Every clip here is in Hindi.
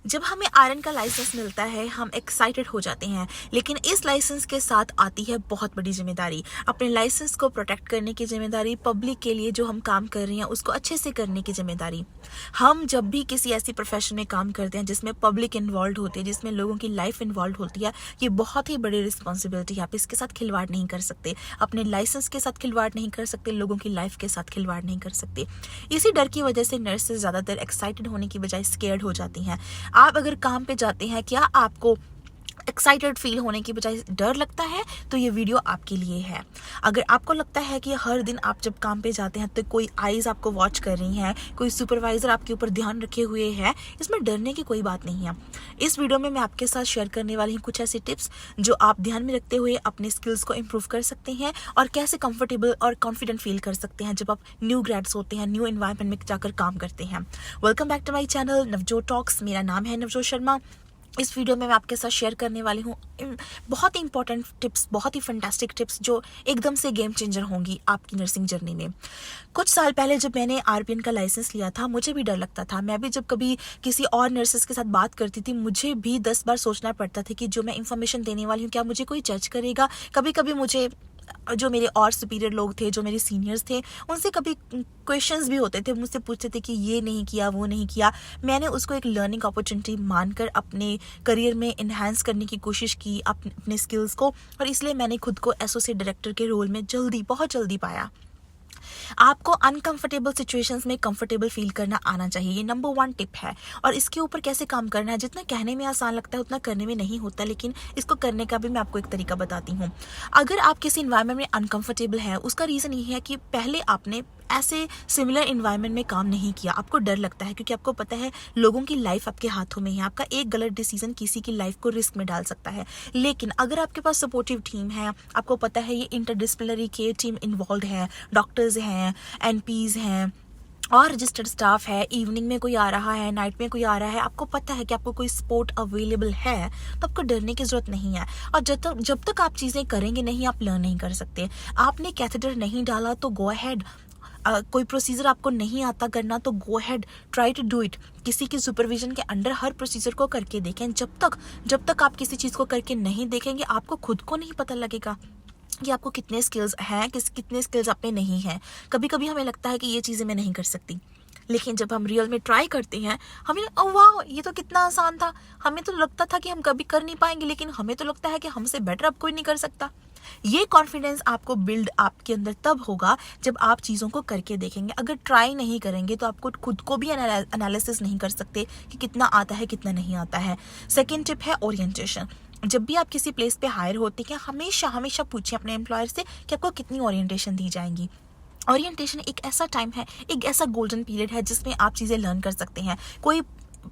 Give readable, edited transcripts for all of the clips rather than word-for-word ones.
जब हमें आरएन का लाइसेंस मिलता है हम एक्साइटेड हो जाते हैं, लेकिन इस लाइसेंस के साथ आती है बहुत बड़ी जिम्मेदारी। अपने लाइसेंस को प्रोटेक्ट करने की जिम्मेदारी, पब्लिक के लिए जो हम काम कर रहे हैं उसको अच्छे से करने की जिम्मेदारी। हम जब भी किसी ऐसी प्रोफेशन में काम करते हैं जिसमें पब्लिक इन्वॉल्व होती है, जिसमें लोगों की लाइफ इन्वॉल्व होती है, ये बहुत ही बड़ी रिस्पॉन्सिबिलिटी है। आप इसके साथ खिलवाड़ नहीं कर सकते, अपने लाइसेंस के साथ खिलवाड़ नहीं कर सकते, लोगों की लाइफ के साथ खिलवाड़ नहीं कर सकते। इसी डर की वजह से नर्सेज ज़्यादातर एक्साइटेड होने की बजाय स्केर्ड हो जाती हैं। आप अगर काम पे जाते हैं, क्या आपको एक्साइटेड फील होने की बजाय डर लगता है, तो ये वीडियो आपके लिए है। अगर आपको लगता है कि हर दिन आप जब काम पे जाते हैं तो कोई आईज आपको वॉच कर रही हैं, कोई सुपरवाइजर आपके ऊपर ध्यान रखे हुए है, इसमें डरने की कोई बात नहीं है। इस वीडियो में मैं आपके साथ शेयर करने वाली हूँ कुछ ऐसे टिप्स जो आप ध्यान में रखते हुए अपने स्किल्स को इम्प्रूव कर सकते हैं और कैसे कंफर्टेबल और कॉन्फिडेंट फील कर सकते हैं जब आप न्यू ग्रेड्स होते हैं, न्यू एनवायरनमेंट में जाकर काम करते हैं। Welcome back to my channel Navjot talks. मेरा नाम है नवजोत शर्मा। इस वीडियो में मैं आपके साथ शेयर करने वाली हूँ बहुत ही इंपॉर्टेंट टिप्स, बहुत ही फैंटास्टिक टिप्स जो एकदम से गेम चेंजर होंगी आपकी नर्सिंग जर्नी में। कुछ साल पहले जब मैंने आरपीएन का लाइसेंस लिया था, मुझे भी डर लगता था। मैं भी जब कभी किसी और नर्सेस के साथ बात करती थी, मुझे भी 10 बार सोचना पड़ता था कि जो मैं इंफॉर्मेशन देने वाली हूँ क्या मुझे कोई जज करेगा। कभी कभी मुझे जो मेरे और सुपीरियर लोग थे, जो मेरे सीनियर्स थे, उनसे कभी क्वेश्चंस भी होते थे, मुझसे पूछते थे कि ये नहीं किया, वो नहीं किया। मैंने उसको एक लर्निंग अपॉर्चुनिटी मानकर अपने करियर में इन्हांस करने की कोशिश की, अपने स्किल्स को, और इसलिए मैंने खुद को एसोसिएट डायरेक्टर के रोल में बहुत जल्दी पाया। आपको अनकंफर्टेबल सिचुएशंस में कंफर्टेबल फील करना आना चाहिए, ये नंबर 1 टिप है। और इसके ऊपर कैसे काम करना है, जितना कहने में आसान लगता है उतना करने में नहीं होता, लेकिन इसको करने का भी मैं आपको एक तरीका बताती हूँ। अगर आप किसी इन्वायरमेंट में अनकंफर्टेबल है, उसका रीज़न ये है कि पहले आपने ऐसे सिमिलर इन्वायरमेंट में काम नहीं किया, आपको डर लगता है, क्योंकि आपको पता है लोगों की लाइफ आपके हाथों में है। आपका एक गलत डिसीजन किसी की लाइफ को रिस्क में डाल सकता है। लेकिन अगर आपके पास सपोर्टिव टीम है, आपको पता है ये इंटरडिसिप्लिनरी केयर टीम इन्वॉल्व है, डॉक्टर्स हैं, एनपीज हैं और रजिस्टर्ड स्टाफ है, इवनिंग में कोई आ रहा है, नाइट में कोई आ रहा है, आपको पता है कि आपको कोई सपोर्ट अवेलेबल है, तो आपको डरने की जरूरत नहीं है। और जब तक आप चीज़ें करेंगे नहीं, आप लर्न नहीं कर सकते। आपने कैथेटर नहीं डाला तो गो अहेड, कोई प्रोसीजर आपको नहीं आता करना तो go ahead, try to do it. किसी की सुपरविजन के अंडर हर प्रोसीजर को करके देखें। जब तक आप किसी चीज़ को करके नहीं देखेंगे, आपको खुद को नहीं पता लगेगा कि आपको कितने स्किल्स हैं, कितने स्किल्स आप में नहीं हैं। कभी कभी हमें लगता है कि ये चीज़ें मैं नहीं कर सकती, लेकिन जब हम रियल में ट्राई करते हैं, हमें ओह वाह ये तो कितना आसान था। हमें तो लगता था कि हम कभी कर नहीं पाएंगे, लेकिन हमें तो लगता है कि हमसे बेटर अब कोई नहीं कर सकता। ये कॉन्फिडेंस आपको बिल्ड आपके अंदर तब होगा जब आप चीज़ों को करके देखेंगे। अगर ट्राई नहीं करेंगे तो आपको खुद को भी एनालिसिस नहीं कर सकते कि कितना आता है, कितना नहीं आता है। सेकेंड टिप है ओरिएंटेशन। जब भी आप किसी प्लेस पे हायर होते हैं, हमेशा पूछिए अपने एम्प्लॉयर से कि आपको कितनी ओरिएंटेशन दी जाएंगी। ओरिएंटेशन एक ऐसा टाइम है, एक ऐसा गोल्डन पीरियड है जिसमें आप चीज़ें लर्न कर सकते हैं। कोई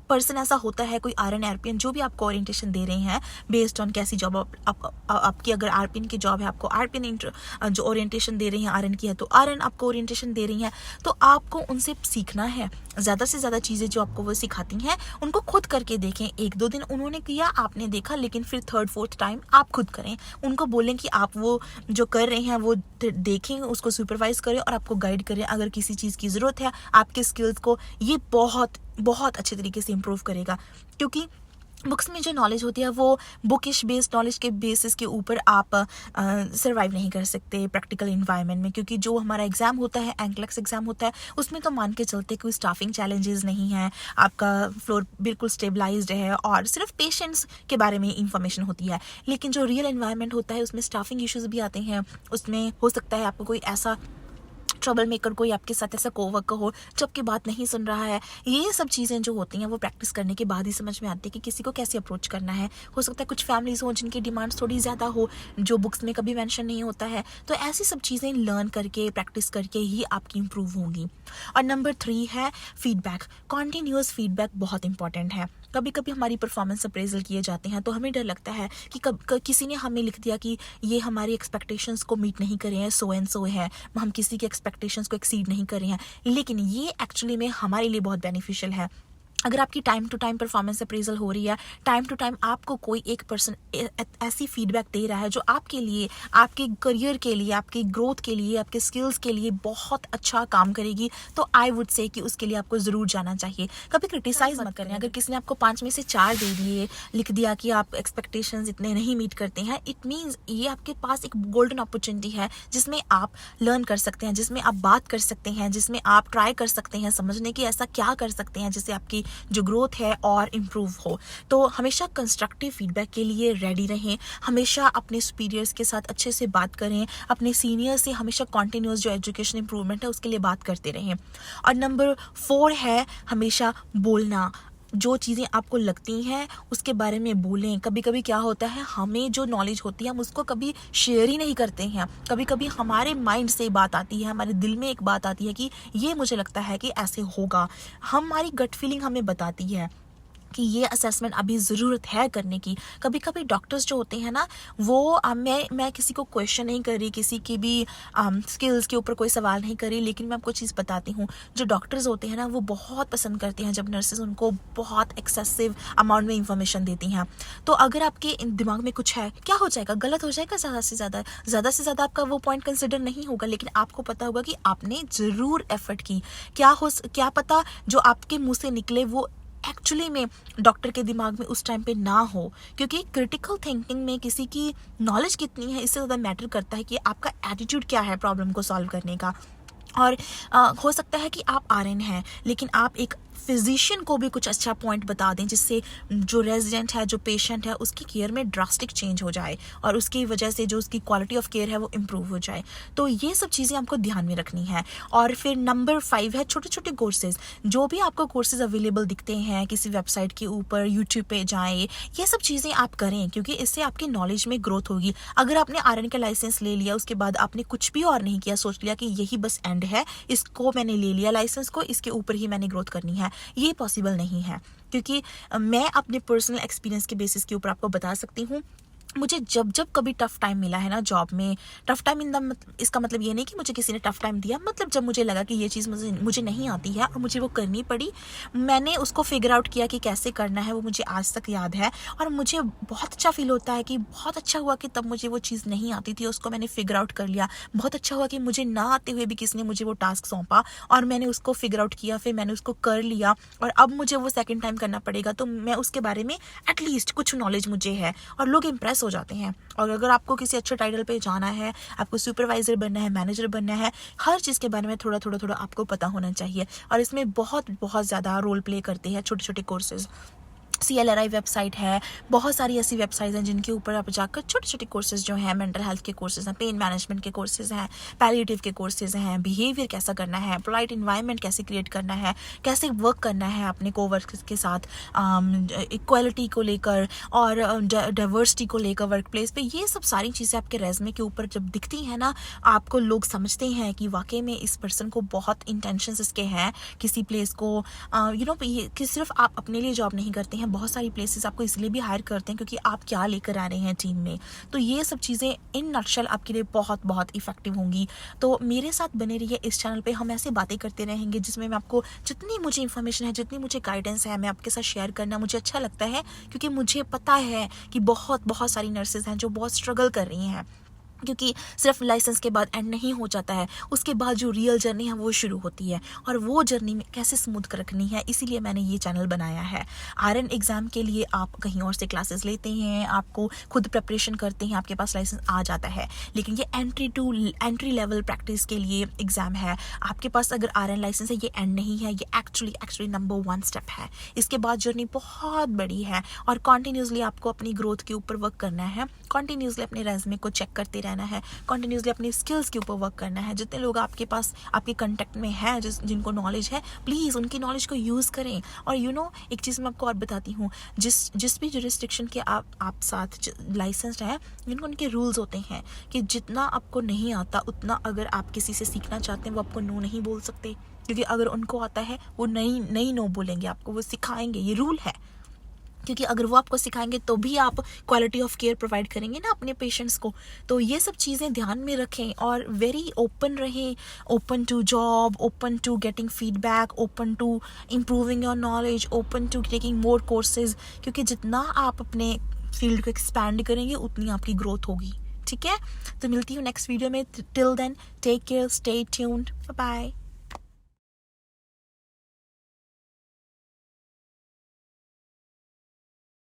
पर्सन ऐसा होता है, कोई आरएन आरपीएन जो भी आपको ओरिएंटेशन दे रहे हैं बेस्ड ऑन कैसी जॉब आपकी, अगर आरपीएन की जॉब है आपको आरपीएन जो ओरिएंटेशन दे रही हैं, आरएन की है तो आरएन आपको ओरिएंटेशन दे रही हैं, तो आपको उनसे सीखना है। ज़्यादा से ज़्यादा चीज़ें जो आपको वो सिखाती हैं उनको खुद करके देखें। 1-2 दिन उन्होंने किया, आपने देखा, लेकिन फिर 3rd-4th टाइम आप खुद करें। उनको बोलें कि आप वो जो कर रहे हैं वो देखें, उसको सुपरवाइज करें और आपको गाइड करें। अगर किसी चीज़ की ज़रूरत है आपके स्किल्स को, ये बहुत अच्छे तरीके से इम्प्रूव करेगा। क्योंकि बुक्स में जो नॉलेज होती है वो बुकिश बेस्ड नॉलेज के बेसिस के ऊपर आप सर्वाइव नहीं कर सकते प्रैक्टिकल इन्वायरमेंट में। क्योंकि जो हमारा एग्ज़ाम होता है, एंक्लेक्स एग्ज़ाम होता है, उसमें तो मान के चलते कोई स्टाफिंग चैलेंजेस नहीं है, आपका फ्लोर बिल्कुल स्टेबलाइज्ड है और सिर्फ पेशेंट्स के बारे में इंफॉर्मेशन होती है। लेकिन जो रियल इन्वायरमेंट होता है उसमें स्टाफिंग इश्यूज़ भी आते हैं। उसमें हो सकता है आपको कोई ऐसा ट्रबल मेकर, कोई आपके साथ ऐसा कोवर्कर हो जो आपकी बात नहीं सुन रहा है। ये सब चीज़ें जो होती हैं वो प्रैक्टिस करने के बाद ही समझ में आती है कि किसी को कैसे अप्रोच करना है। हो सकता है कुछ फैमिलीज हो जिनकी डिमांड्स थोड़ी ज़्यादा हो, जो बुक्स में कभी मेंशन नहीं होता है। तो ऐसी सब चीज़ें लर्न करके, प्रैक्टिस करके ही आपकी इंप्रूव होंगी। और नंबर 3 है फीडबैक। कॉन्टीन्यूअस फीडबैक बहुत इंपॉर्टेंट है। कभी कभी हमारी परफॉर्मेंस अप्रेजल किए जाते हैं तो हमें डर लगता है कि किसी ने हमें लिख दिया कि ये हमारी एक्सपेक्टेशंस को मीट नहीं कर रहे हैं, सो एंड सो है, हम किसी की एक्सपेक्टेशंस को एक्सीड नहीं कर रहे हैं। लेकिन ये एक्चुअली में हमारे लिए बहुत बेनिफिशियल है। अगर आपकी time to time performance appraisal हो रही है, टाइम टू टाइम आपको कोई एक पर्सन ऐसी फीडबैक दे रहा है जो आपके लिए, आपके करियर के लिए, आपकी ग्रोथ के लिए, आपके स्किल्स के लिए बहुत अच्छा काम करेगी, तो आई वुड से कि उसके लिए आपको ज़रूर जाना चाहिए। कभी क्रिटिसाइज मत करें। अगर किसी ने आपको 5 में से 4 दे दिए, लिख दिया कि आप एक्सपेक्टेशंस इतने नहीं मीट करते हैं, इट मीन्स ये आपके पास एक गोल्डन अपॉर्चुनिटी है जिसमें आप लर्न कर सकते हैं, जिसमें आप बात कर सकते हैं, जिसमें आप ट्राई कर सकते हैं समझने की ऐसा क्या कर सकते हैं जिससे आपकी जो ग्रोथ है और इम्प्रूव हो। तो हमेशा कंस्ट्रक्टिव फीडबैक के लिए रेडी रहें, हमेशा अपने सुपीरियर्स के साथ अच्छे से बात करें, अपने सीनियर से हमेशा कॉन्टिन्यूस जो एजुकेशन इंप्रूवमेंट है उसके लिए बात करते रहें। और नंबर 4 है हमेशा बोलना। जो चीज़ें आपको लगती हैं उसके बारे में बोलें। कभी कभी क्या होता है, हमें जो नॉलेज होती है हम उसको कभी शेयर ही नहीं करते हैं। कभी कभी हमारे माइंड से बात आती है, हमारे दिल में एक बात आती है कि ये मुझे लगता है कि ऐसे होगा, हमारी गट फीलिंग हमें बताती है कि ये असेसमेंट अभी ज़रूरत है करने की। कभी कभी डॉक्टर्स जो होते हैं ना, वो मैं किसी को क्वेश्चन नहीं कर रही, किसी की भी स्किल्स के ऊपर कोई सवाल नहीं कर रही, लेकिन मैं आपको चीज़ बताती हूँ, जो डॉक्टर्स होते हैं ना वो बहुत पसंद करते हैं जब नर्सेज उनको बहुत एक्सेसिव अमाउंट में इंफॉर्मेशन देती हैं। तो अगर आपके दिमाग में कुछ है, क्या हो जाएगा, गलत हो जाएगा, ज़्यादा से ज़्यादा आपका वो पॉइंट कंसिडर नहीं होगा, लेकिन आपको पता होगा कि आपने ज़रूर एफर्ट की। क्या पता जो आपके मुँह से निकले वो एक्चुअली में डॉक्टर के दिमाग में उस टाइम पे ना हो, क्योंकि क्रिटिकल थिंकिंग में किसी की नॉलेज कितनी है इससे ज़्यादा मैटर करता है कि आपका एटीट्यूड क्या है प्रॉब्लम को सॉल्व करने का। और हो सकता है कि आप आरएन हैं, लेकिन आप एक फिजिशियन को भी कुछ अच्छा पॉइंट बता दें जिससे जो रेजिडेंट है, जो पेशेंट है, उसकी केयर में ड्रास्टिक चेंज हो जाए और उसकी वजह से जो उसकी क्वालिटी ऑफ केयर है वो इम्प्रूव हो जाए। तो ये सब चीज़ें आपको ध्यान में रखनी है। और फिर नंबर 5 है छोटे छोटे कोर्सेज। जो भी आपको कोर्सेज अवेलेबल दिखते हैं किसी वेबसाइट के ऊपर, यूट्यूब पे जाएँ, ये सब चीज़ें आप करें, क्योंकि इससे आपकी नॉलेज में ग्रोथ होगी। अगर आपने आरएन का लाइसेंस ले लिया, उसके बाद आपने कुछ भी और नहीं किया, सोच लिया कि यही बस एंड है, इसको मैंने ले लिया लाइसेंस को, इसके ऊपर ही मैंने ग्रोथ करनी है, ये पॉसिबल नहीं है। क्योंकि मैं अपने पर्सनल एक्सपीरियंस के बेसिस के ऊपर आपको बता सकती हूँ, मुझे जब कभी टफ टाइम मिला है ना जॉब में, टफ टाइम इसका मतलब ये नहीं कि मुझे किसी ने टफ टाइम दिया, मतलब जब मुझे लगा कि ये चीज़ मुझे नहीं आती है और मुझे वो करनी पड़ी, मैंने उसको फिगर आउट किया कि कैसे करना है, वो मुझे आज तक याद है। और मुझे बहुत अच्छा फील होता है कि बहुत अच्छा हुआ कि तब मुझे वो चीज़ नहीं आती थी, उसको मैंने फिगर आउट कर लिया। बहुत अच्छा हुआ कि मुझे ना आते हुए भी किसी ने मुझे वो टास्क सौंपा और मैंने उसको फिगर आउट किया, फिर मैंने उसको कर लिया और अब मुझे वो सेकेंड टाइम करना पड़ेगा, तो मैं उसके बारे में एटलीस्ट कुछ नॉलेज मुझे है और लोग इंप्रेस हो जाते हैं। और अगर आपको किसी अच्छे टाइटल पे जाना है, आपको सुपरवाइजर बनना है, मैनेजर बनना है, हर चीज़ के बारे में थोड़ा आपको पता होना चाहिए। और इसमें बहुत ज़्यादा रोल प्ले करते हैं छोटे छोटे कोर्सेज। CLRI वेबसाइट है, बहुत सारी ऐसी वेबसाइट्स हैं जिनके ऊपर आप जाकर छोटे छोटे कोर्सेज जो हैं, मेंटल हेल्थ के कोर्सेज हैं, पेन मैनेजमेंट के कोर्सेज हैं, पैलिएटिव के कोर्सेज हैं, बिहेवियर कैसा करना है, पोलाइट इन्वायरमेंट कैसे क्रिएट करना है, कैसे वर्क करना है अपने कोवर्कर्स के साथ, इक्वालिटी को लेकर और डाइवर्सिटी को लेकर वर्क प्लेस पे, ये सब सारी चीज़ें आपके रेज़्यूमे के ऊपर जब दिखती हैं ना, आपको लोग समझते हैं कि वाकई में इस पर्सन को बहुत इंटेंशंस इसके हैं किसी प्लेस को, कि सिर्फ आप अपने लिए जॉब नहीं करते हैं, बहुत सारी प्लेसेस आपको इसलिए भी हायर करते हैं क्योंकि आप क्या लेकर आ रहे हैं टीम में। तो ये सब चीज़ें इन नटशल आपके लिए बहुत इफेक्टिव होंगी। तो मेरे साथ बने रहिए इस चैनल पे, हम ऐसे बातें करते रहेंगे जिसमें मैं आपको जितनी मुझे इन्फॉर्मेशन है, जितनी मुझे गाइडेंस है, मैं आपके साथ शेयर करना मुझे अच्छा लगता है, क्योंकि मुझे पता है कि बहुत सारी नर्सेज हैं जो बहुत स्ट्रगल कर रही हैं, क्योंकि सिर्फ लाइसेंस के बाद एंड नहीं हो जाता है, उसके बाद जो रियल जर्नी है वो शुरू होती है और वो जर्नी में कैसे स्मूथ कर रखनी है, इसीलिए मैंने ये चैनल बनाया है। आरएन एग्ज़ाम के लिए आप कहीं और से क्लासेस लेते हैं, आपको खुद प्रिपरेशन करते हैं, आपके पास लाइसेंस आ जाता है, लेकिन ये एंट्री लेवल प्रैक्टिस के लिए एग्ज़ाम है। आपके पास अगर आरएन लाइसेंस है, ये एंड नहीं है, ये एक्चुअली नंबर 1 स्टेप है। इसके बाद जर्नी बहुत बड़ी है और कॉन्टीन्यूसली आपको अपनी ग्रोथ के ऊपर वर्क करना है, कॉन्टीन्यूसली अपने रेज़्यूमे को चेक करते रहना है, कॉन्टीन्यूसली अपनी स्किल्स के ऊपर वर्क करना है। जितने लोग आपके पास आपके कंटेक्ट में हैं, जिनको नॉलेज है, प्लीज़ उनकी नॉलेज को यूज़ करें। और एक चीज़ मैं आपको और बताती हूँ, जिस भी जुरिस्डिक्शन के आप साथ लाइसेंस्ड हैं, उनके रूल्स होते हैं कि जितना आपको नहीं आता उतना अगर आप किसी से सीखना चाहते हैं वो आपको नो नहीं बोल सकते, क्योंकि अगर उनको आता है वो नहीं नो बोलेंगे आपको, वो सिखाएंगे, ये रूल है। क्योंकि अगर वो आपको सिखाएंगे तो भी आप क्वालिटी ऑफ केयर प्रोवाइड करेंगे ना अपने पेशेंट्स को। तो ये सब चीज़ें ध्यान में रखें और वेरी ओपन रहें, open to job, open to getting feedback, open to improving your knowledge, open to taking more courses, क्योंकि जितना आप अपने फील्ड को एक्सपैंड करेंगे उतनी आपकी ग्रोथ होगी। ठीक है, तो मिलती हूँ नेक्स्ट वीडियो में। Till then take care, stay tuned, bye bye.